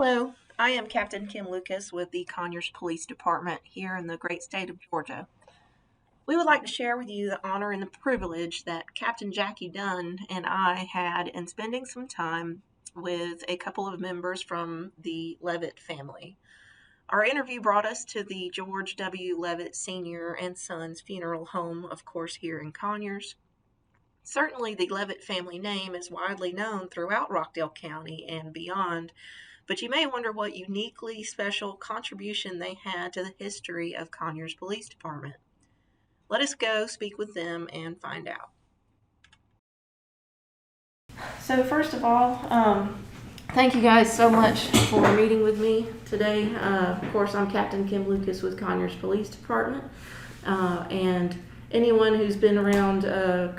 Hello, I am Captain Kim Lucas with the Conyers Police Department here in the great state of Georgia. We would like to share with you the honor and the privilege that Captain Jackie Dunn and I had in spending some time with a couple of members from the Levett family. Our interview brought us to the George W. Levett Sr. and Sons funeral home, of course, here in Conyers. Certainly, the Levett family name is widely known throughout Rockdale County and beyond, but you may wonder what uniquely special contribution they had to the history of Conyers Police Department. Let us go speak with them and find out. So first of all, thank you guys so much for meeting with me today. Of course, I'm Captain Kim Lucas with Conyers Police Department, and anyone who's been around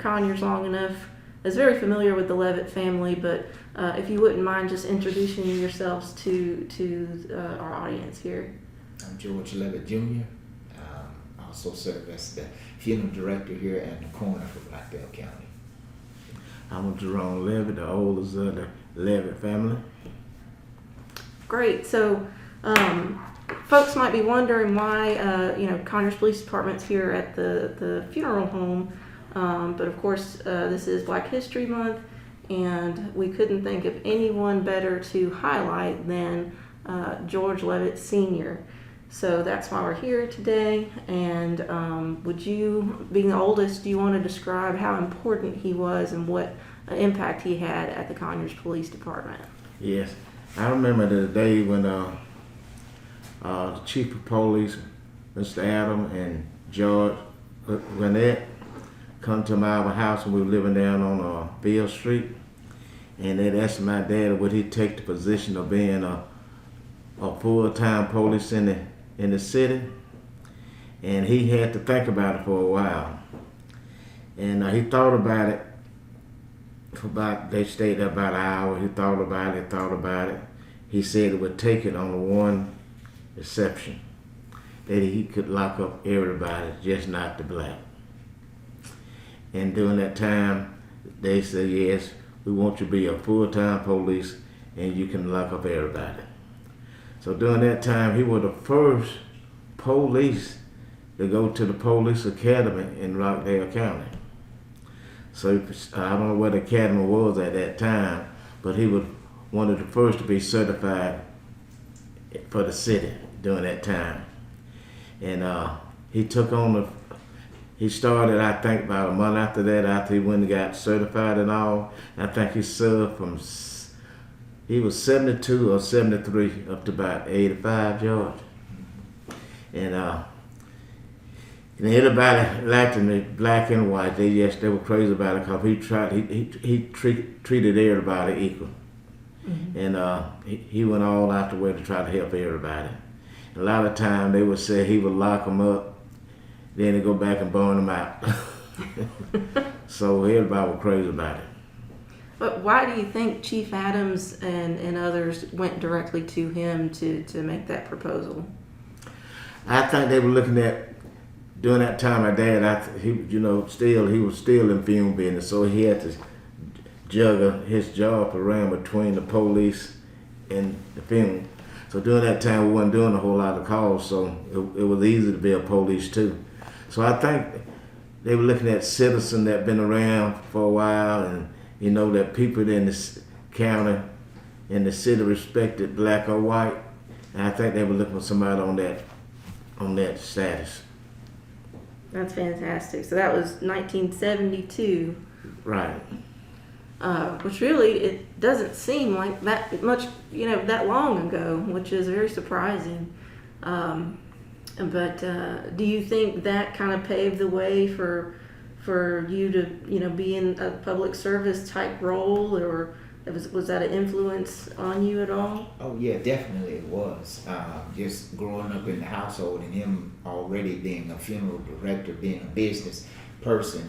Conyers long enough is very familiar with the Levett family, but if you wouldn't mind just introducing yourselves to our audience here. I'm George Levett Jr. Also serve as the funeral director here at the corner for Rockdale County. I'm Jerome Levett, the oldest of the Levett family. Great. So, folks might be wondering why Conyers Police Department's here at the funeral home, but of course this is Black History Month, and we couldn't think of anyone better to highlight than George Levett Sr. So that's why we're here today. And would you, being the oldest, do you want to describe how important he was and what impact he had at the Conyers Police Department? Yes, I remember the day when the chief of police, Mr. Adam and George Levett, come to our house when we were living down on Beale Street, and they'd asked my dad would he take the position of being a full-time police in the city, and he had to think about it for a while, and he thought about it they stayed there about an hour. He thought about it. He said it would take it on the one exception, that he could lock up everybody, just not the black. And during that time, they said, yes, we want you to be a full-time police and you can lock up everybody. So during that time, he was the first police to go to the police academy in Rockdale County. So I don't know where the academy was at that time, but he was one of the first to be certified for the city during that time. And he started, I think, about a month after that, after he went and got certified and all. I think he served he was 72 or 73 up to about 85, George. And everybody liked him, black and white. They were crazy about it because he treated everybody equal. Mm-hmm. And he went all out the way to try to help everybody. A lot of time they would say he would lock them up, then he'd go back and burn them out. So everybody was crazy about it. But why do you think Chief Adams and others went directly to him to make that proposal? I think they were looking at, during that time, my dad, he was still in film business, so he had to juggle his job around between the police and the film. So during that time, we wasn't doing a whole lot of calls, so it was easy to be a police too. So I think they were looking at citizens that been around for a while, and that people in this county, in the city, respected black or white. And I think they were looking for somebody on that status. That's fantastic. So that was 1972. Right. Which really, it doesn't seem like that much, that long ago, which is very surprising. But do you think that kind of paved the way for you to, be in a public service type role, or was that an influence on you at all? Oh yeah, definitely it was. Just growing up in the household and him already being a funeral director, being a business person,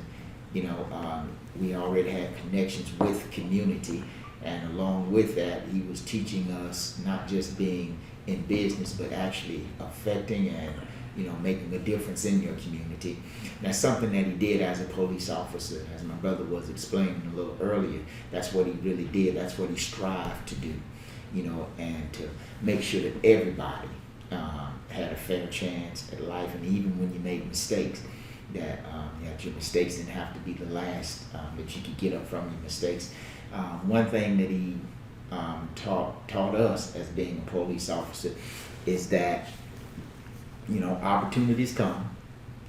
we already had connections with community, and along with that, he was teaching us not just being in business, but actually affecting and making a difference in your community. That's something that he did as a police officer, as my brother was explaining a little earlier. That's what he really did. That's what he strived to do. and to make sure that everybody had a fair chance at life, and even when you made mistakes, that your mistakes didn't have to be the last, that you could get up from your mistakes. One thing that he taught us as being a police officer is that opportunities come,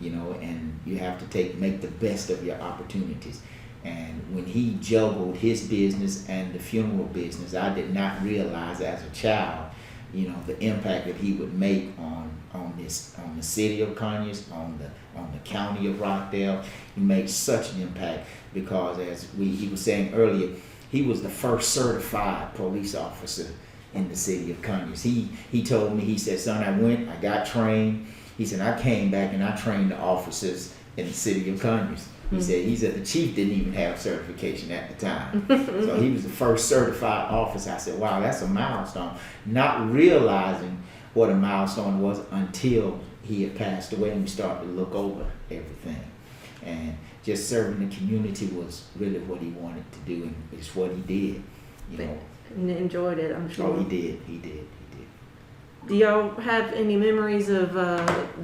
and you have to make the best of your opportunities. And when he juggled his business and the funeral business, I did not realize as a child, the impact that he would make on the city of Conyers, on the county of Rockdale. He made such an impact because, as he was saying earlier, he was the first certified police officer in the city of Conyers. He told me, he said, son, I got trained. He said, I came back and I trained the officers in the city of Conyers. He said the chief didn't even have certification at the time. So he was the first certified officer. I said, wow, that's a milestone. Not realizing what a milestone was until he had passed away and we started to look over everything. And just serving the community was really what he wanted to do, and it's what he did. And enjoyed it, I'm sure. Oh, he did. Do y'all have any memories of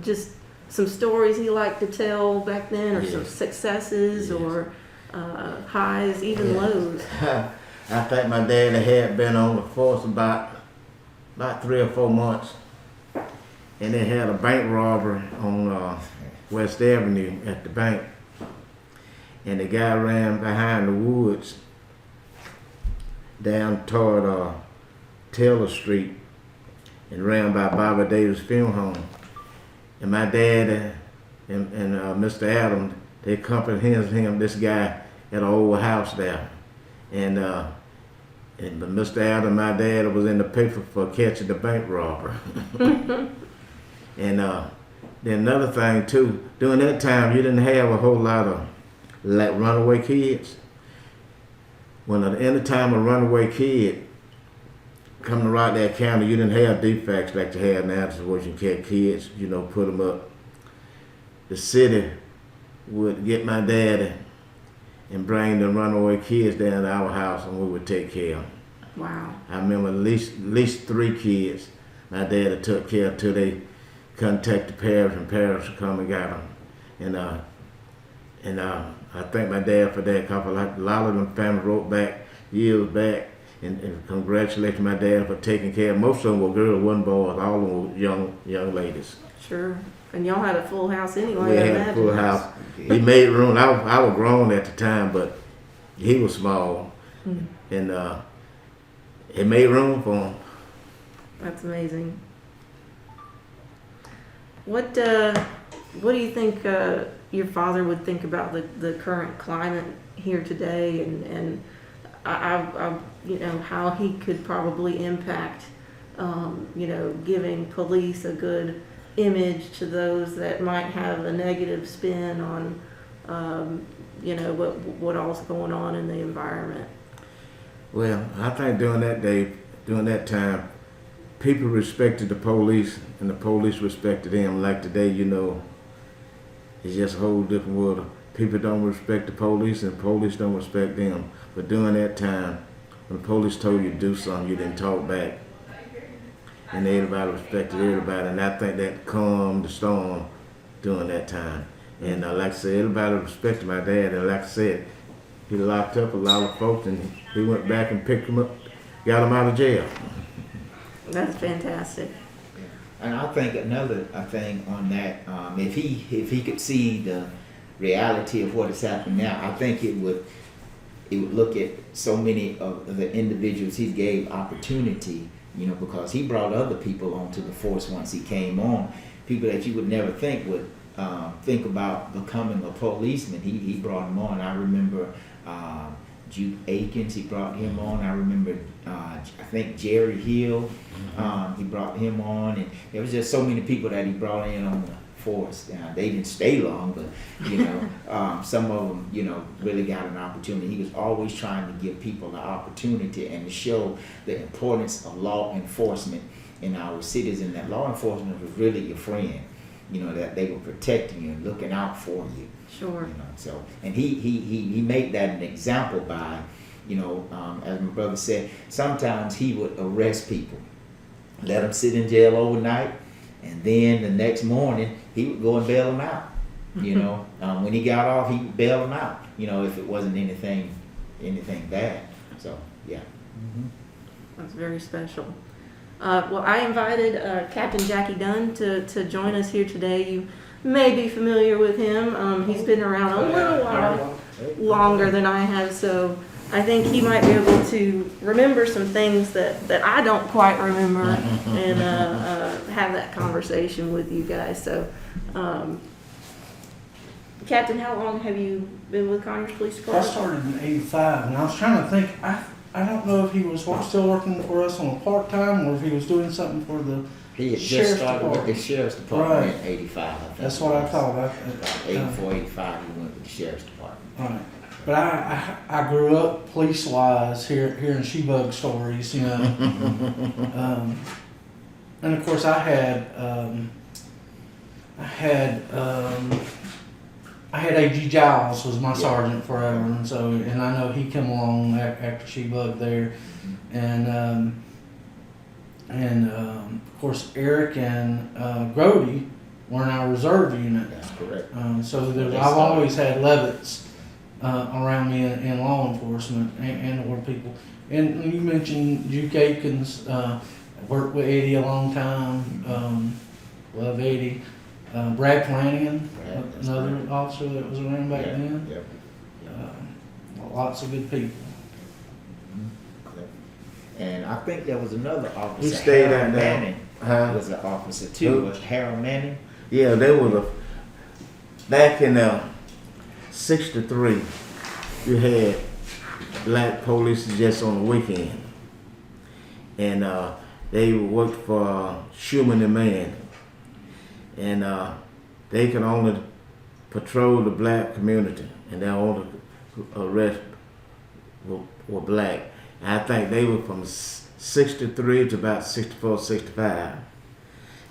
just some stories he liked to tell back then, or some successes, or highs, even lows? I think my dad had been on the force about 3 or 4 months, and they had a bank robbery on West Avenue at the bank, and the guy ran behind the woods down toward Taylor Street and ran by Bobby Davis Funeral Home. And my dad and Mr. Adams, they accompanied him, this guy, at an old house there. And Mr. Adams, my dad, was in the paper for catching the bank robber. And then another thing too, during that time, you didn't have a whole lot of runaway kids. When at any time a runaway kid come to Rockdale County, you didn't have defects like you have now, where you can catch kids, put them up. The city would get my daddy and bring the runaway kids down to our house, and we would take care of them. Wow. I remember at least 3 kids my daddy took care of till they contacted the parents, and parents would come and got them. And I thank my dad for that, because a lot of them families wrote back years back and congratulated my dad for taking care of. Most of them were girls, wasn't boys. All of them were young ladies. Sure. And y'all had a full house anyway. We had a full house. He made room. I was grown at the time, but he was small, and it made room for him. That's amazing. What do you think your father would think about the current climate here today, and how he could probably impact, giving police a good image to those that might have a negative spin on, what all's going on in the environment? Well, I think during that time, people respected the police, and the police respected them. Like today, it's just a whole different world. People don't respect the police, and the police don't respect them. But during that time, when the police told you to do something, you didn't talk back. And everybody respected everybody, and I think that calmed the storm during that time. And like I said, everybody respected my dad, and like I said, he locked up a lot of folks, and he went back and picked them up, got them out of jail. That's fantastic. And I think another thing on that, if he could see the reality of what is happening now, I think it would look at so many of the individuals he gave opportunity, because he brought other people onto the force once he came on, people that you would never think would think about becoming a policeman. He brought them on. I remember Jude Akins, he brought him on. I remember, I think Jerry Hill, he brought him on, and there was just so many people that he brought in on the force. They didn't stay long, but some of them, really got an opportunity. He was always trying to give people the opportunity and to show the importance of law enforcement in our cities, and that law enforcement was really your friend. That they were protecting you and looking out for you. Sure. So, and he made that an example by, as my brother said, sometimes he would arrest people, let them sit in jail overnight, and then the next morning he would go and bail them out. When he got off, he would bail them out. If it wasn't anything bad. So yeah. That's very special. Well, I invited Captain Jackie Dunn to join us here today. You may be familiar with him. He's been around a little while longer than I have, so I think he might be able to remember some things that I don't quite remember and have that conversation with you guys. So, Captain, how long have you been with Conyers Police I Department? started in '85, and I was trying to think. I don't know if he was still working for us on a part-time or if he was doing something for the He had just Sheriff's started with the Department. Sheriff's Department Right. in '85. I think That's it what I was. thought. About 84, 85, he went with the Sheriff's Department. Right. But I grew up police-wise hearing she-bug stories, and of course I had A.G. Giles was my sergeant forever, and I know he came along after she-bug there, and of course Eric and Grote were in our reserve unit. That's correct. I've always had Levetts around me in law enforcement and or people. And you mentioned Duke Aikens, worked with Eddie a long time. Love Eddie. Brad Flanagan, another officer that was around back then. Yep. Lots of good people. And I think there was another officer. He stayed Harold out there. Manning was an officer too. Who? Was Harold Manning? Yeah, they was back in '63. You had black police just on the weekend, and they worked for Schumann and Mann, and they can only patrol the black community, and their only arrest were black. And I think they were from '63 to about '64, '65.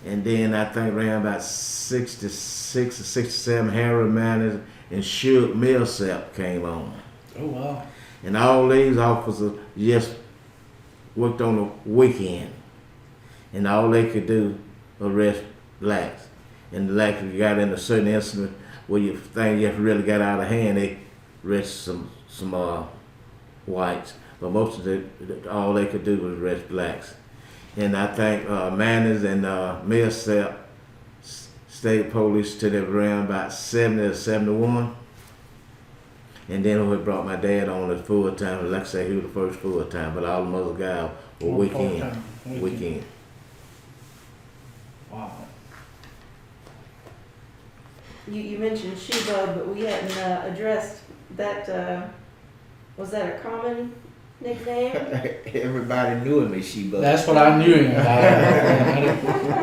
And then I think around about 66 or 67, Harry Manners and Shug Millsap came on. Oh wow! And all these officers just worked on the weekend, and all they could do arrest blacks. And like if you got in a certain incident where you think you really got out of hand, they arrest some whites. But most of all they could do was arrest blacks. And I think Manners and Millsap state police to them around about 70 or 71. And then we brought my dad on as full time. Like I say, he was the first full time, but all the other guys were weekend. Wow. You mentioned she-bug, but we hadn't addressed that. Was that a common nickname? Everybody knew him as She-Bug. That's what I knew him about.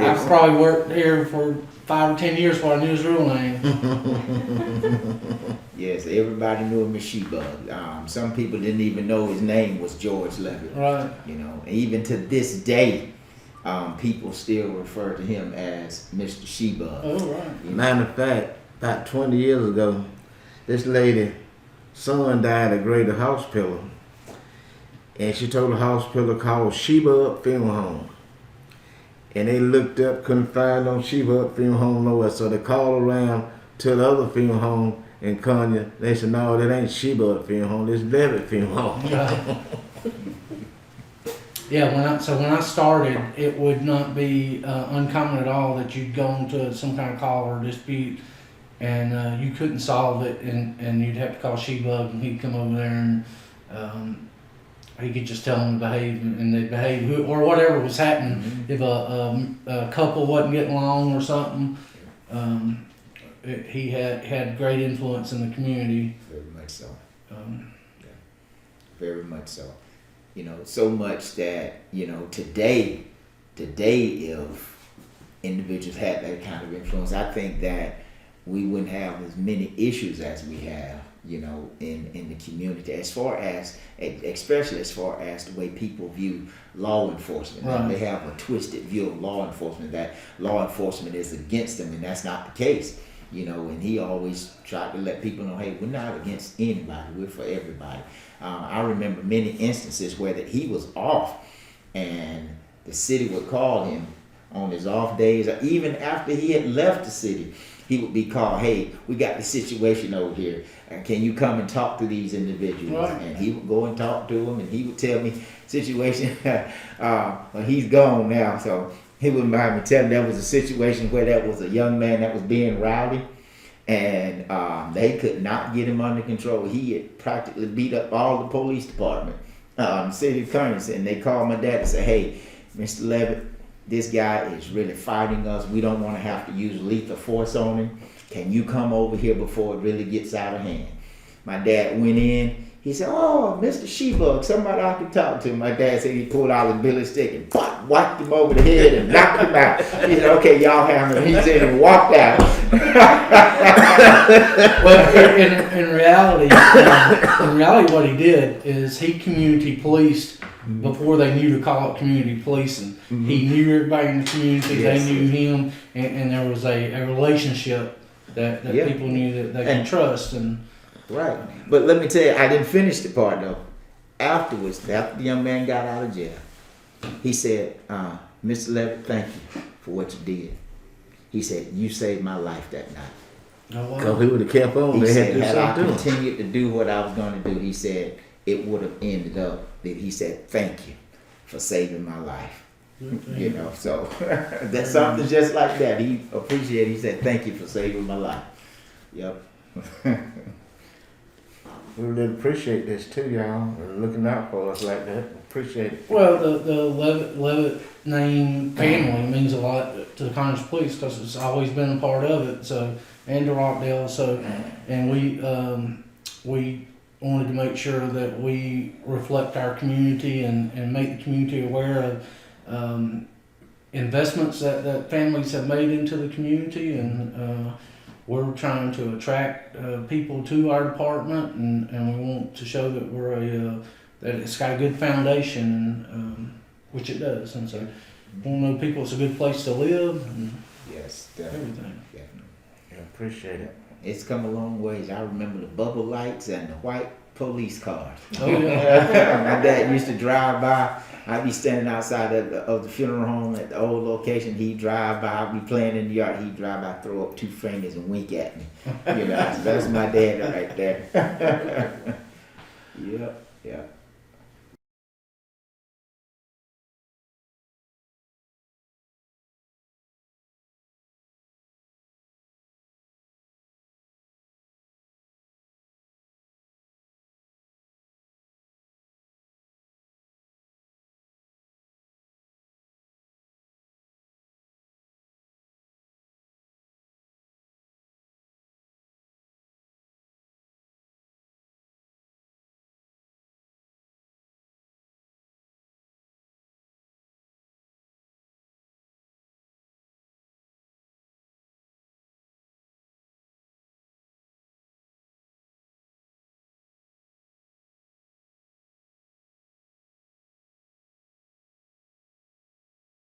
I probably worked here for 5 or 10 years before I knew his real name. Yes, everybody knew him as She-Bug. Some people didn't even know his name was George Levett. Right. And even to this day, people still refer to him as Mr. She-Bug. Oh, right. Matter of fact, about 20 years ago, this lady's son died at Grote Hospital. And she told the hospital called She-Bug Funeral Home. And they looked up, couldn't find no She-Bug Funeral Home nowhere. So they called around to the other funeral home in Conyers. They said, no, that ain't She-Bug Funeral Home, this Levett Funeral Home. Yeah, when I started, it would not be uncommon at all that you'd go into some kind of call or dispute, and you couldn't solve it, and you'd have to call She-Bug, and he'd come over there, and he could just tell them to behave, and they'd behave, or whatever was happening. Mm-hmm. If a couple wasn't getting along or something, he had great influence in the community. Very much so. Very much so. So much that, today if individuals had that kind of influence, I think that we wouldn't have as many issues as we have, in the community, especially as far as the way people view law enforcement. Right. They have a twisted view of law enforcement, that law enforcement is against them, and that's not the case. you know, and he always tried to let people know, hey, we're not against anybody, we're for everybody. I remember many instances where that he was off and the city would call him on his off days, or even after he had left the city, he would be called, hey, we got this situation over here. Can you come and talk to these individuals? Right. And he would go and talk to them, and he would tell me situation. Well, he's gone now, so he wouldn't mind me telling there was a situation where there was a young man that was being rowdy, and they could not get him under control. He had practically beat up all the police department, city of Conyers, and they called my dad and said, hey, Mr. Levett, this guy is really fighting us. We don't want to have to use lethal force on him. Can you come over here before it really gets out of hand? My dad went in. He said, oh, Mr. Shebug, somebody I can talk to. My dad said he pulled out his billy stick and whacked him over the head and knocked him out. He said, okay, y'all handle it. He said and walked out. Well, in reality, what he did is he community policed before they knew to call it community policing. Mm-hmm. He knew everybody in the community, Yes. they knew him, and there was a relationship that Yeah. people knew that they could trust. And Right. But let me tell you, I didn't finish the part though. Afterwards, after the young man got out of jail, he said, Mr. Levett, thank you for what you did. He said, you saved my life that night. Because he would have kept on. He They had said, to do had I something to him. continued to do what I was going to do, he said, it would have ended up that he said, thank you for saving my life. You know, so that's something just like that. He appreciated it. He said, thank you for saving my life. Yep. We really appreciate this too, y'all. And looking out for us like that. Appreciate it. well, the Levett name family means a lot to the Conyers Police because it's always been a part of it. So, and to Rockdale. So, and we wanted to make sure that we reflect our community and make the community aware of investments that families have made into the community, and we're trying to attract people to our department, and we want to show that we're that it's got a good foundation, and which it does. And so, we want to know people it's a good place to live and Yes, definitely. everything. Definitely. Yeah, appreciate it. It's come a long ways. I remember the bubble lights and the white police cars. Oh yeah. My dad used to drive by. I'd be standing outside of the funeral home at the old location. He'd drive by. I'd be playing in the yard. He'd drive by, throw up two fingers and wink at me. You know, so that's my dad right there. Yep, yep.